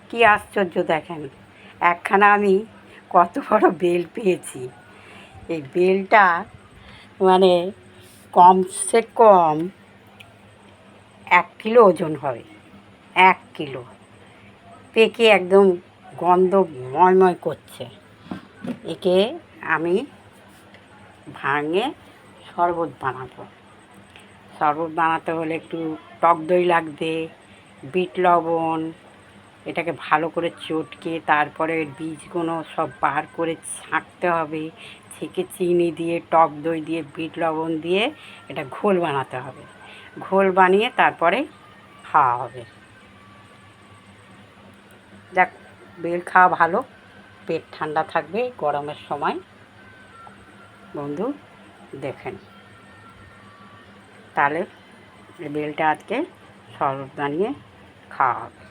কি আশ্চর্য দেখেন, একখানা আমি কত বড় বেল পেয়েছি। এই বেলটা মানে কমসে কম 1 কিলো ওজন হবে। 1 কিলো পেকে একদম গন্ধ ময় করছে। একে আমি ভাঙে শরবত বানাবো। শরবত বানাতে হলে একটু টক দই লাগবে, বিট লবণ, এটাকে ভালো করে চটকে তারপরে বীজগুলো সব বার করে ছাঁকতে হবে। ছেঁকে চিনি দিয়ে, টক দই দিয়ে, বিট লবণ দিয়ে এটা ঘোল বানাতে হবে। ঘোল বানিয়ে তারপরে খাওয়া হবে। যাক, বেল খাওয়া ভালো, পেট ঠান্ডা থাকবে গরমের সময়। বন্ধু দেখেন, তাহলে এই বেলটা আজকে শরবত বানিয়ে খাওয়া হবে।